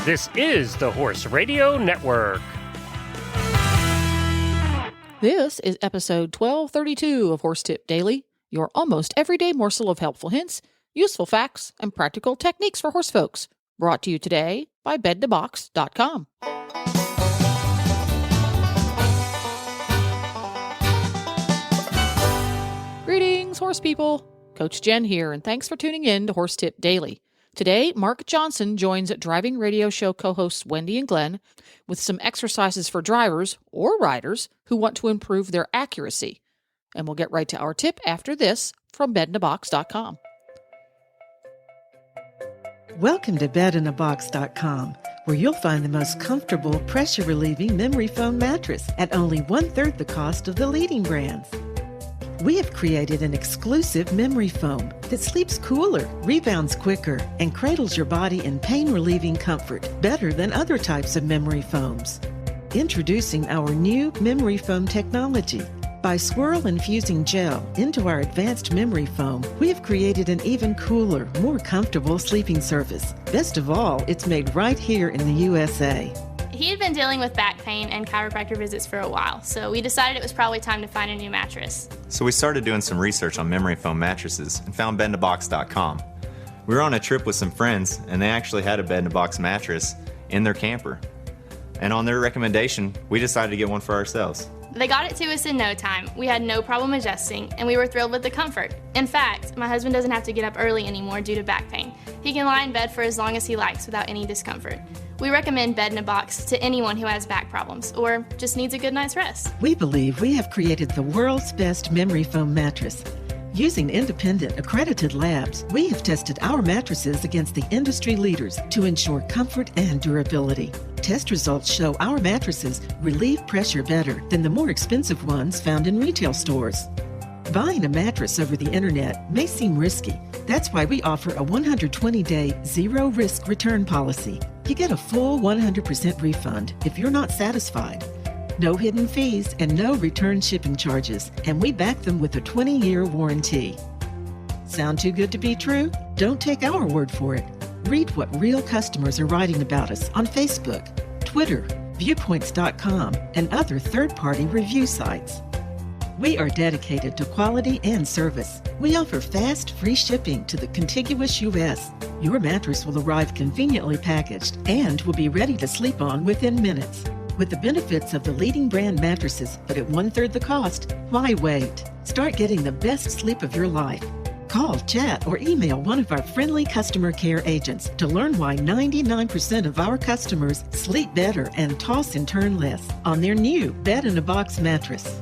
This is the Horse Radio Network. This is episode 1232 of Horse Tip Daily, your almost everyday morsel of helpful hints, useful facts, and practical techniques for horse folks. Brought to you today by bedindabox.com. Greetings, horse people. Coach Jen here, and thanks for tuning in to Horse Tip Daily. Today, Marc Johnson joins driving radio show co-hosts Wendy and Glenn with some exercises for drivers or riders who want to improve their accuracy. And we'll get right to our tip after this from bedindabox.com. Welcome to bedindabox.com, where you'll find the most comfortable, pressure-relieving memory foam mattress at only 1/3 the cost of the leading brands. We have created an exclusive memory foam that sleeps cooler, rebounds quicker, and cradles your body in pain-relieving comfort better than other types of memory foams. Introducing our new memory foam technology. By swirl infusing gel into our advanced memory foam, we have created an even cooler, more comfortable sleeping surface. Best of all, it's made right here in the USA. He had been dealing with back pain and chiropractor visits for a while, so we decided it was probably time to find a new mattress. So we started doing some research on memory foam mattresses and found bedindabox.com. We were on a trip with some friends, and they actually had a bed-in-a-box mattress in their camper. And on their recommendation, we decided to get one for ourselves. They got it to us in no time. We had no problem adjusting, and we were thrilled with the comfort. In fact, my husband doesn't have to get up early anymore due to back pain. He can lie in bed for as long as he likes without any discomfort. We recommend Bed in a Box to anyone who has back problems or just needs a good night's rest. We believe we have created the world's best memory foam mattress. Using independent, accredited labs, we have tested our mattresses against the industry leaders to ensure comfort and durability. Test results show our mattresses relieve pressure better than the more expensive ones found in retail stores. Buying a mattress over the internet may seem risky. That's why we offer a 120-day zero-risk return policy. You get a full 100% refund if you're not satisfied. No hidden fees and no return shipping charges, and we back them with a 20-year warranty. Sound too good to be true? Don't take our word for it. Read what real customers are writing about us on Facebook, Twitter, Viewpoints.com, and other third-party review sites. We are dedicated to quality and service. We offer fast, free shipping to the contiguous U.S. Your mattress will arrive conveniently packaged and will be ready to sleep on within minutes. With the benefits of the leading brand mattresses, but at 1/3 the cost, why wait? Start getting the best sleep of your life. Call, chat, or email one of our friendly customer care agents to learn why 99% of our customers sleep better and toss and turn less on their new Bed-in-a-Box mattress.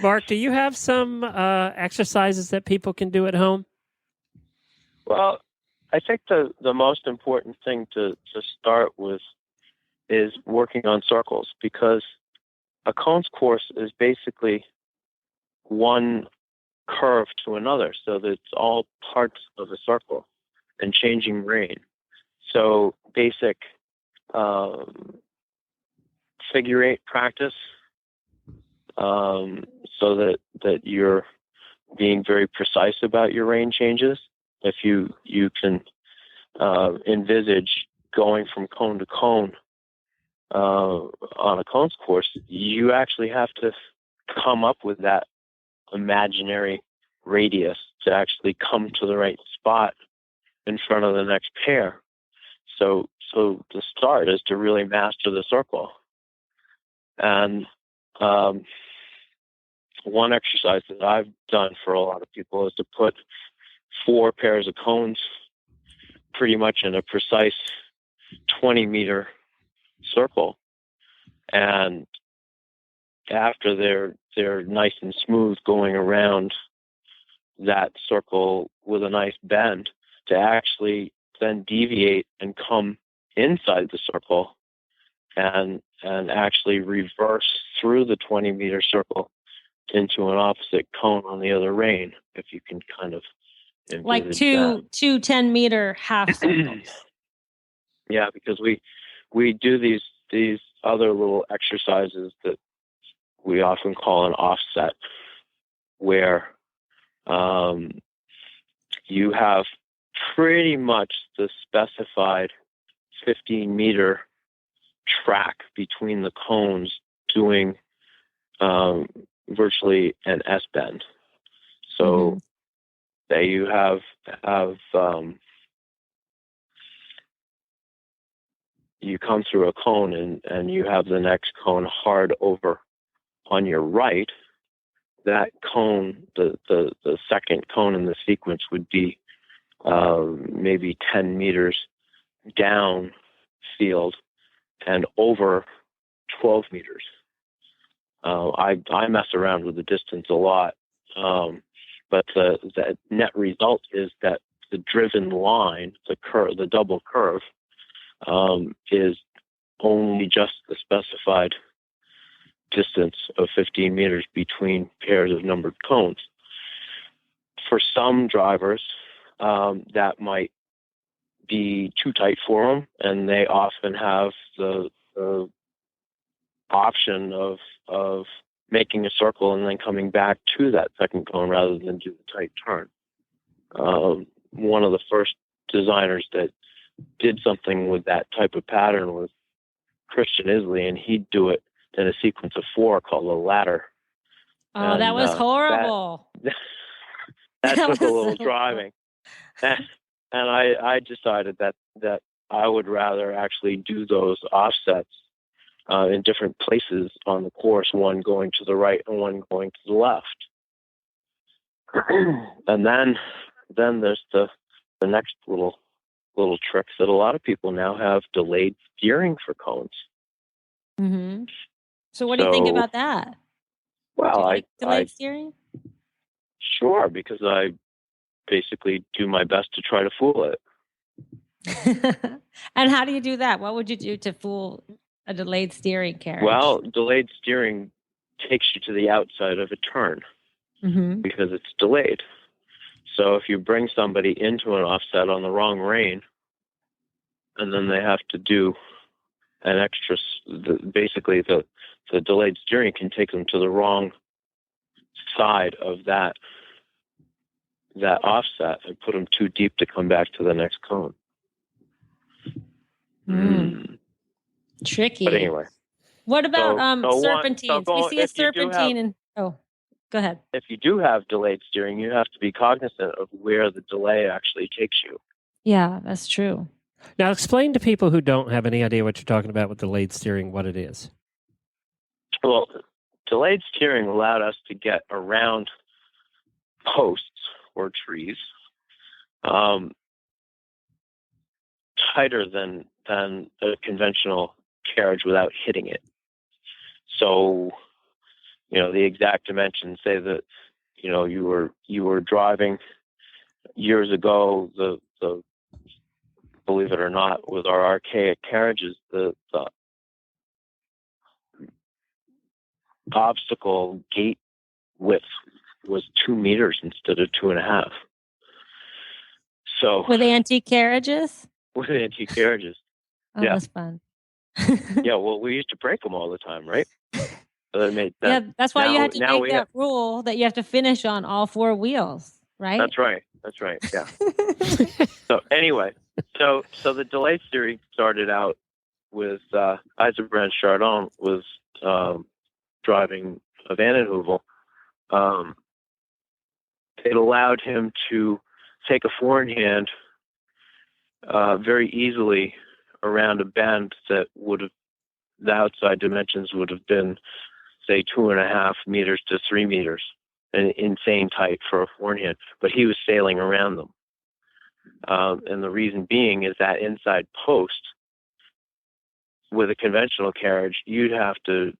Marc, do you have some exercises that people can do at home? Well, I think the most important thing to start with is working on circles, because a cones course is basically one curve to another, so that it's all parts of a circle and changing rein. So basic figure eight practice, so that you're being very precise about your rein changes. If you can envisage going from cone to cone on a cones course, you actually have to come up with that imaginary radius to actually come to the right spot in front of the next pair. So the start is to really master the circle. And one exercise that I've done for a lot of people is to put 4 pairs of cones pretty much in a precise 20-meter circle. And after they're nice and smooth going around that circle with a nice bend, to actually then deviate and come inside the circle and actually reverse through the 20-meter circle into an opposite cone on the other rein, if you can kind of like two 10-meter half circles. Yeah, because we do these other little exercises that we often call an offset, where you have pretty much the specified 15-meter track between the cones doing virtually an S-bend. So that you have you come through a cone and you have the next cone hard over on your right. That cone, the second cone in the sequence would be maybe 10 meters down field and over 12 meters. I mess around with the distance a lot, but the net result is that the driven line, the double curve, is only just the specified distance of 15 meters between pairs of numbered cones. For some drivers, that might be too tight for them, and they often have the option of making a circle and then coming back to that second cone rather than do the tight turn. One of the first designers that did something with that type of pattern was Christian Isley, and he'd do it in a sequence of 4 called a ladder. Oh, that was horrible. That took a little driving. And I decided that I would rather actually do those offsets in different places on the course, one going to the right and one going to the left. And then there's the next little tricks that a lot of people now have: delayed steering for cones. Mm-hmm. So what do you think about that? Well, I delayed steering? Sure, because I basically do my best to try to fool it. And how do you do that? What would you do to fool a delayed steering carriage? Well, delayed steering takes you to the outside of a turn because it's delayed. So if you bring somebody into an offset on the wrong rein, and then they have to do an extra, basically the delayed steering can take them to the wrong side of that offset and put them too deep to come back to the next cone. Tricky. But anyway. What about serpentines? We see a serpentine go ahead. If you do have delayed steering, you have to be cognizant of where the delay actually takes you. Yeah, that's true. Now, explain to people who don't have any idea what you're talking about with delayed steering, what it is. Well, delayed steering allowed us to get around posts or trees tighter than a conventional carriage without hitting it. So, the exact dimensions, say that, you were driving years ago, the believe it or not, with our archaic carriages, the obstacle gate width was 2 meters instead of 2.5. So with antique carriages? With antique carriages. Oh, yeah. That's fun. Yeah, well, we used to break them all the time, right? So that's why you had to make that rule that you have to finish on all 4 wheels, right? That's right. Yeah. So anyway, so the delayed steering started out with Eisenbrand Chardon was driving a Van den Heuvel. It allowed him to take a 4-in-hand very easily around a bend that the outside dimensions would have been, say, 2.5 meters to 3 meters, and insane tight for a 4-in-hand. But he was sailing around them, and the reason being is that inside post with a conventional carriage, you'd have to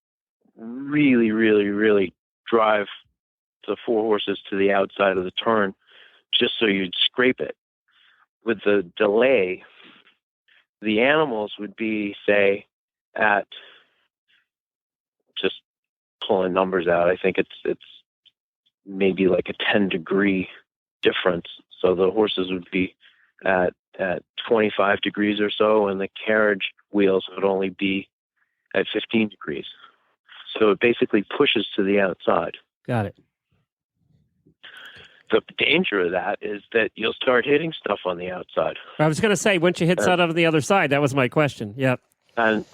really, really, really drive the 4 horses to the outside of the turn just so you'd scrape it. With the delay, the animals would be, say, at, just pulling numbers out, I think it's maybe like a 10-degree difference. So the horses would be at 25 degrees or so, and the carriage wheels would only be at 15 degrees. So it basically pushes to the outside. Got it. the danger of that is that you'll start hitting stuff on the outside. I was going to say, once you hit something on the other side, that was my question. Yep. And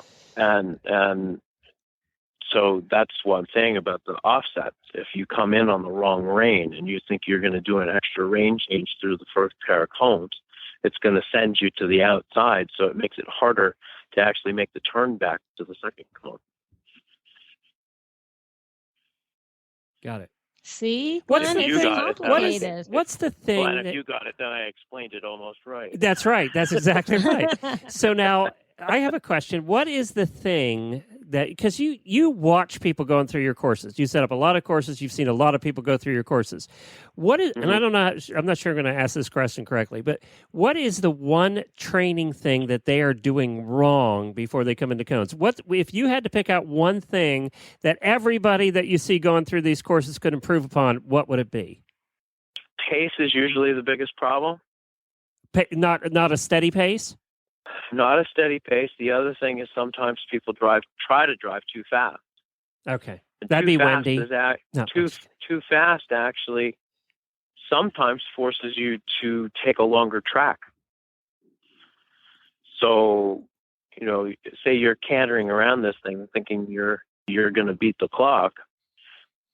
so that's one thing about the offsets. If you come in on the wrong rein and you think you're going to do an extra rein change through the first pair of cones, it's going to send you to the outside, so it makes it harder to actually make the turn back to the second cone. Got it. See? What's the thing? Glenn, if you got it, then I explained it almost right. That's right. That's exactly right. So now I have a question. What is the thing that, because you watch people going through your courses. You set up a lot of courses. You've seen a lot of people go through your courses. What is, and I don't know, I'm not sure I'm going to ask this question correctly, but what is the one training thing that they are doing wrong before they come into cones? What, if you had to pick out one thing that everybody that you see going through these courses could improve upon, what would it be? Pace is usually the biggest problem. Not a steady pace? Not a steady pace. The other thing is sometimes people try to drive too fast. Okay. And That'd be Wendy. Too fast actually sometimes forces you to take a longer track. So, say you're cantering around this thing thinking you're going to beat the clock,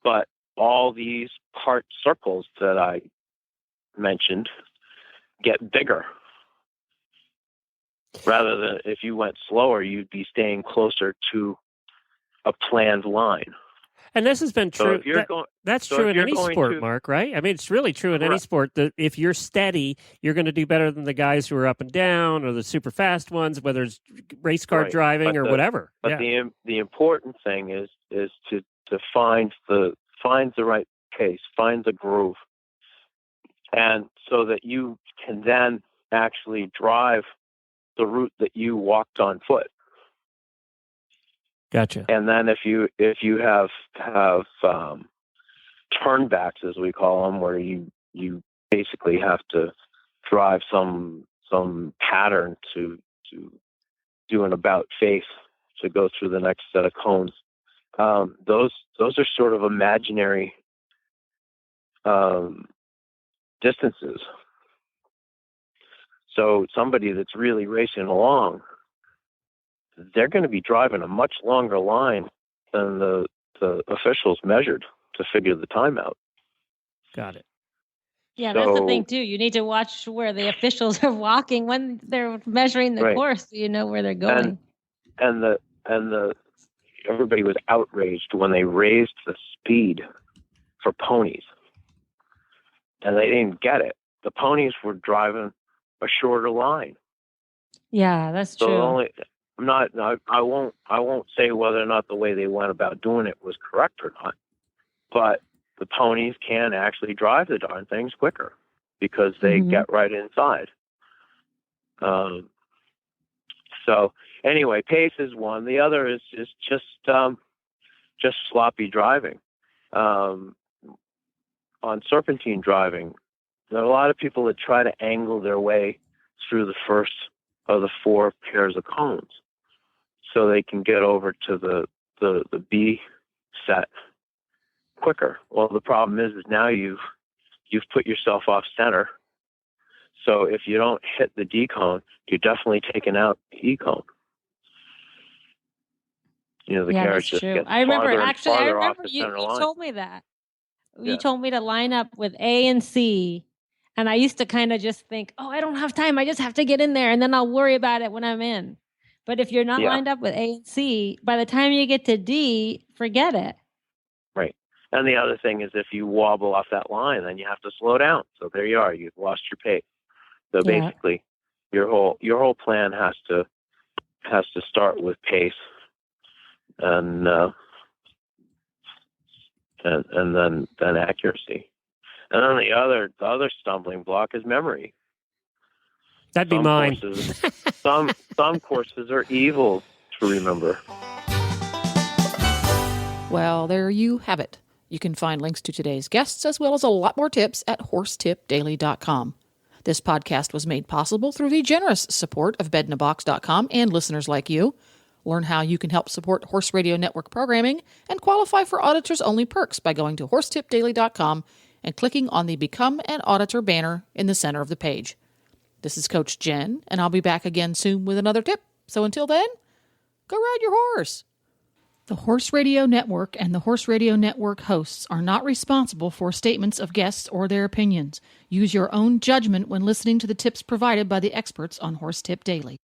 but all these part circles that I mentioned get bigger. Rather than if you went slower, you'd be staying closer to a planned line. And this has been true. That's true in any sport, Mark, right? I mean, it's really true in any sport that if you're steady, you're going to do better than the guys who are up and down or the super fast ones, whether it's race car driving or whatever. But the important thing is to find the right pace, find the groove, and so that you can then actually drive the route that you walked on foot. Gotcha. And then if you have turnbacks, as we call them, where you basically have to drive some pattern to do an about face to go through the next set of cones. Those are sort of imaginary distances. So somebody that's really racing along, they're going to be driving a much longer line than the officials measured to figure the time out. Got it. Yeah, that's the thing too. You need to watch where the officials are walking when they're measuring the course, so you know where they're going. And everybody was outraged when they raised the speed for ponies, and they didn't get it. The ponies were driving a shorter line. Yeah, that's true. I won't say whether or not the way they went about doing it was correct or not, but the ponies can actually drive the darn things quicker because they get right inside. So anyway, pace is one. The other is just sloppy driving. On serpentine driving, there are a lot of people that try to angle their way through the first of the 4 pairs of cones so they can get over to the B set quicker. Well, the problem is now you've put yourself off center. So if you don't hit the D cone, you're definitely taking out the E cone. The carriage just gets farther off the center line. You told me that. You told me to line up with A and C. And I used to kind of just think, I don't have time. I just have to get in there and then I'll worry about it when I'm in. But if you're not lined up with A and C, by the time you get to D, forget it. Right. And the other thing is if you wobble off that line, then you have to slow down. So there you are. You've lost your pace. So basically your whole plan has to start with pace and then accuracy. And then the other stumbling block is memory. That'd be mine. Some courses are evil to remember. Well, there you have it. You can find links to today's guests as well as a lot more tips at horsetipdaily.com. This podcast was made possible through the generous support of bedinabox.com and listeners like you. Learn how you can help support Horse Radio Network programming and qualify for auditors-only perks by going to horsetipdaily.com and clicking on the Become an Auditor banner in the center of the page. This is Coach Jen, and I'll be back again soon with another tip. So until then, go ride your horse. The Horse Radio Network and the Horse Radio Network hosts are not responsible for statements of guests or their opinions. Use your own judgment when listening to the tips provided by the experts on Horse Tip Daily.